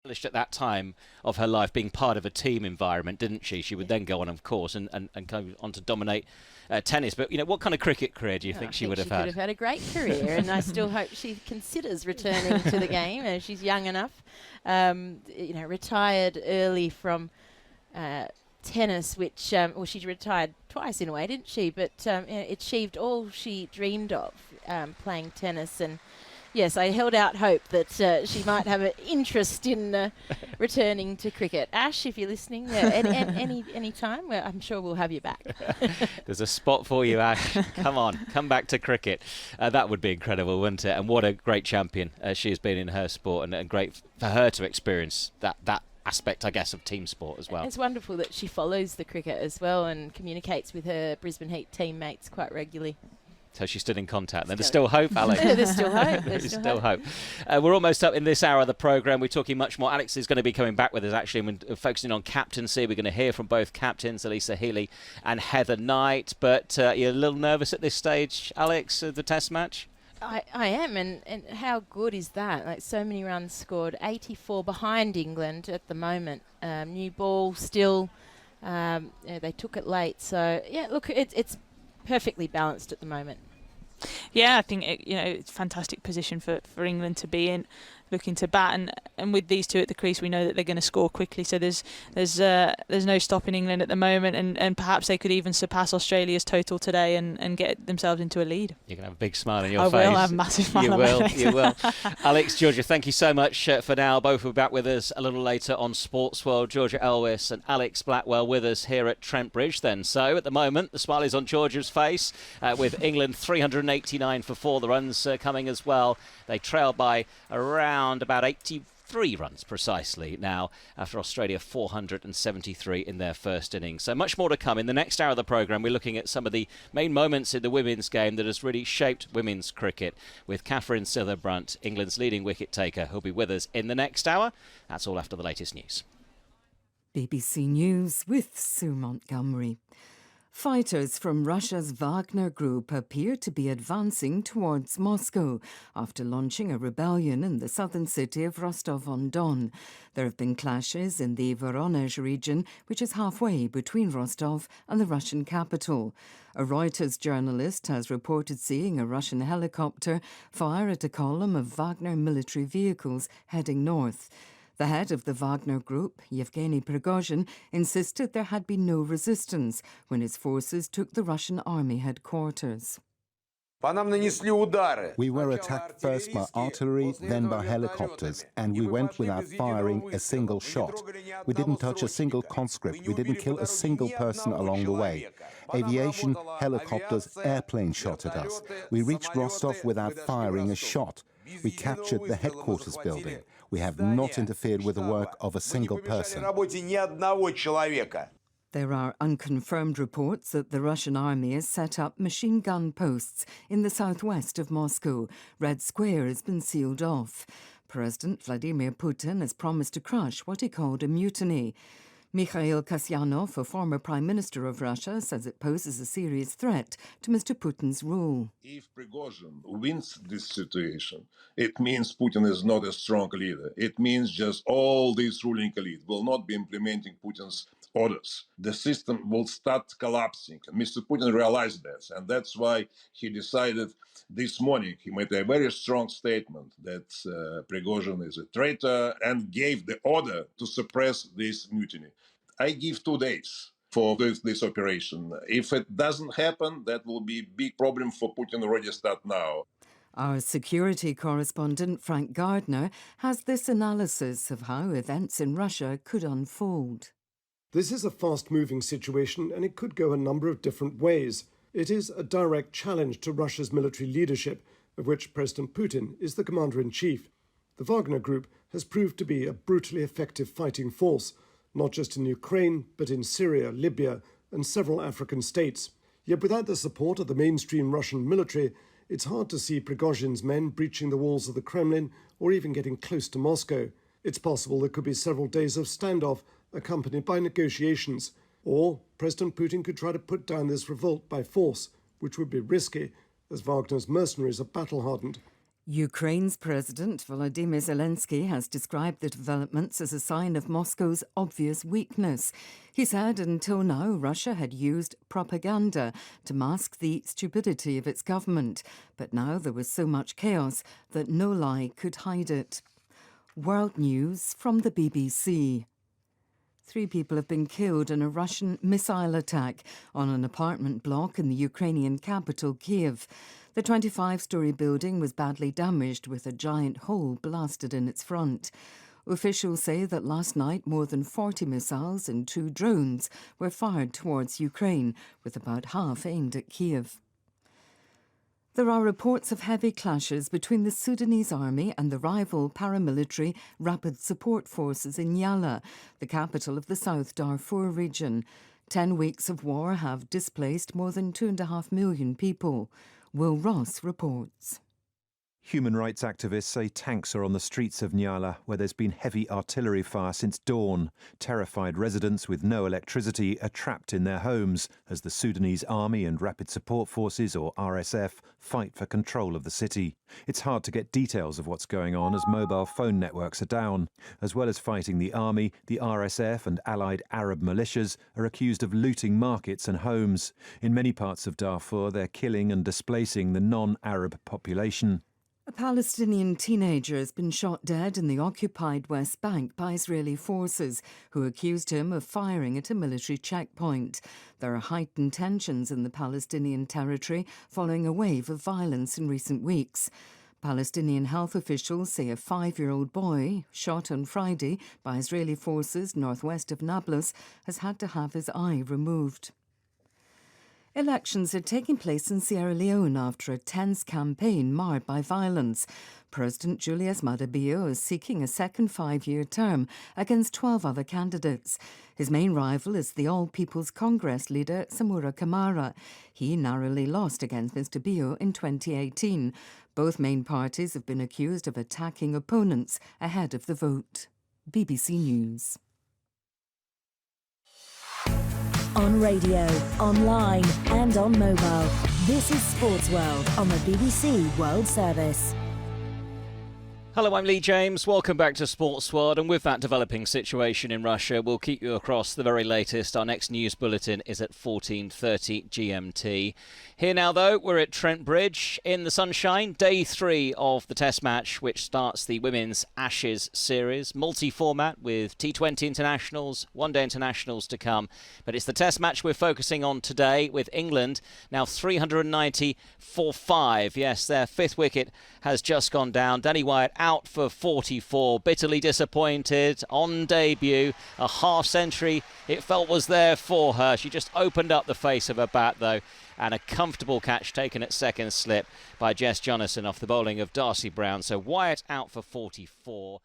At that time of her life being part of a team environment, didn't she? She would then go on, of course, and go on to dominate tennis. But, what kind of cricket career do you think she would have had? She could have had a great career, and I still hope she considers returning to the game. She's young enough. Retired early from tennis, which, she retired twice in a way, didn't she? But achieved all she dreamed of, playing tennis. And yes, I held out hope that she might have an interest in returning to cricket. Ash, if you're listening, any time, well, I'm sure we'll have you back. There's a spot for you, Ash. Come back to cricket. That would be incredible, wouldn't it? And what a great champion she has been in her sport, and great for her to experience that aspect, I guess, of team sport as well. It's wonderful that she follows the cricket as well and communicates with her Brisbane Heat teammates quite regularly. So she's still in contact. There's still hope, Alex. There's still hope. There's still hope. We're almost up in this hour of the programme. We're talking much more. Alex is going to be coming back with us, actually, and we're focusing on captaincy. We're going to hear from both captains, Elisa Healy and Heather Knight. But you're a little nervous at this stage, Alex, of the Test match? I am, and how good is that? Like, so many runs scored, 84 behind England at the moment. New ball still, they took it late. So, yeah, look, it's perfectly balanced at the moment. Yeah, I think it's a fantastic position for England to be in, looking to bat, and with these two at the crease, we know that they're going to score quickly. So there's no stopping England at the moment, and perhaps they could even surpass Australia's total today and get themselves into a lead. You're going to have a big smile on your face. I will have a massive smile. You will. Alex, Georgia, thank you so much for now. Both will be back with us a little later on Sports World. Georgia Elwys and Alex Blackwell with us here at Trent Bridge then. So at the moment, the smile is on Georgia's face with England 389 for 4. The runs coming as well. They trail by around about 83 runs precisely now after Australia 473 in their first innings. So much more to come. In the next hour of the programme, we're looking at some of the main moments in the women's game that has really shaped women's cricket with Catherine Sither-Brunt, England's leading wicket taker, who'll be with us in the next hour. That's all after the latest news. BBC News with Sue Montgomery. Fighters from Russia's Wagner Group appear to be advancing towards Moscow after launching a rebellion in the southern city of Rostov-on-Don. There have been clashes in the Voronezh region, which is halfway between Rostov and the Russian capital. A Reuters journalist has reported seeing a Russian helicopter fire at a column of Wagner military vehicles heading north. The head of the Wagner Group, Yevgeny Prigozhin, insisted there had been no resistance when his forces took the Russian army headquarters. We were attacked first by artillery, then by helicopters, and we went without firing a single shot. We didn't touch a single conscript. We didn't kill a single person along the way. Aviation, helicopters, airplanes shot at us. We reached Rostov without firing a shot. We captured the headquarters building. We have not interfered with the work of a single person. There are unconfirmed reports that the Russian army has set up machine gun posts in the southwest of Moscow. Red Square has been sealed off. President Vladimir Putin has promised to crush what he called a mutiny. Mikhail Kasyanov, a former Prime Minister of Russia, says it poses a serious threat to Mr. Putin's rule. If Prigozhin wins this situation, it means Putin is not a strong leader. It means just all this ruling elite will not be implementing Putin's orders. The system will start collapsing. Mr. Putin realized this, and that's why he decided this morning, he made a very strong statement that Prigozhin is a traitor and gave the order to suppress this mutiny. I give 2 days for this operation. If it doesn't happen, that will be a big problem for Putin already start now. Our security correspondent, Frank Gardner, has this analysis of how events in Russia could unfold. This is a fast-moving situation, and it could go a number of different ways. It is a direct challenge to Russia's military leadership, of which President Putin is the commander-in-chief. The Wagner Group has proved to be a brutally effective fighting force, not just in Ukraine, but in Syria, Libya, and several African states. Yet without the support of the mainstream Russian military, it's hard to see Prigozhin's men breaching the walls of the Kremlin or even getting close to Moscow. It's possible there could be several days of standoff, accompanied by negotiations. Or President Putin could try to put down this revolt by force, which would be risky, as Wagner's mercenaries are battle-hardened. Ukraine's President Volodymyr Zelensky has described the developments as a sign of Moscow's obvious weakness. He said until now Russia had used propaganda to mask the stupidity of its government, but now there was so much chaos that no lie could hide it. World news from the BBC. 3 people have been killed in a Russian missile attack on an apartment block in the Ukrainian capital, Kiev. The 25-storey building was badly damaged with a giant hole blasted in its front. Officials say that last night more than 40 missiles and 2 drones were fired towards Ukraine, with about half aimed at Kiev. There are reports of heavy clashes between the Sudanese army and the rival paramilitary Rapid Support Forces in Yala, the capital of the South Darfur region. 10 weeks of war have displaced more than 2.5 million people. Will Ross reports. Human rights activists say tanks are on the streets of Nyala, where there's been heavy artillery fire since dawn. Terrified residents with no electricity are trapped in their homes as the Sudanese Army and Rapid Support Forces, or RSF, fight for control of the city. It's hard to get details of what's going on as mobile phone networks are down. As well as fighting the army, the RSF and allied Arab militias are accused of looting markets and homes. In many parts of Darfur, they're killing and displacing the non-Arab population. A Palestinian teenager has been shot dead in the occupied West Bank by Israeli forces, who accused him of firing at a military checkpoint. There are heightened tensions in the Palestinian territory following a wave of violence in recent weeks. Palestinian health officials say a 5-year-old boy, shot on Friday by Israeli forces northwest of Nablus, has had to have his eye removed. Elections are taking place in Sierra Leone after a tense campaign marred by violence. President Julius Maada Bio is seeking a second 5-year term against 12 other candidates. His main rival is the All People's Congress leader Samura Kamara. He narrowly lost against Mr. Bio in 2018. Both main parties have been accused of attacking opponents ahead of the vote. BBC News. On radio, online and on mobile. This is Sports World on the BBC World Service. Hello, I'm Lee James. Welcome back to Sports World. And with that developing situation in Russia, we'll keep you across the very latest. Our next news bulletin is at 14:30 GMT. Here now, though, we're at Trent Bridge in the sunshine. Day 3 of the Test match, which starts the Women's Ashes series. Multi-format with T20 internationals, one-day internationals to come. But it's the Test match we're focusing on today with England now 390 for 5. Yes, their 5th wicket has just gone down. Danny Wyatt out for 44, bitterly disappointed on debut. A half century it felt was there for her. She just opened up the face of her bat though, and a comfortable catch taken at second slip by Jess Jonathan off the bowling of Darcy Brown. So Wyatt out for 44.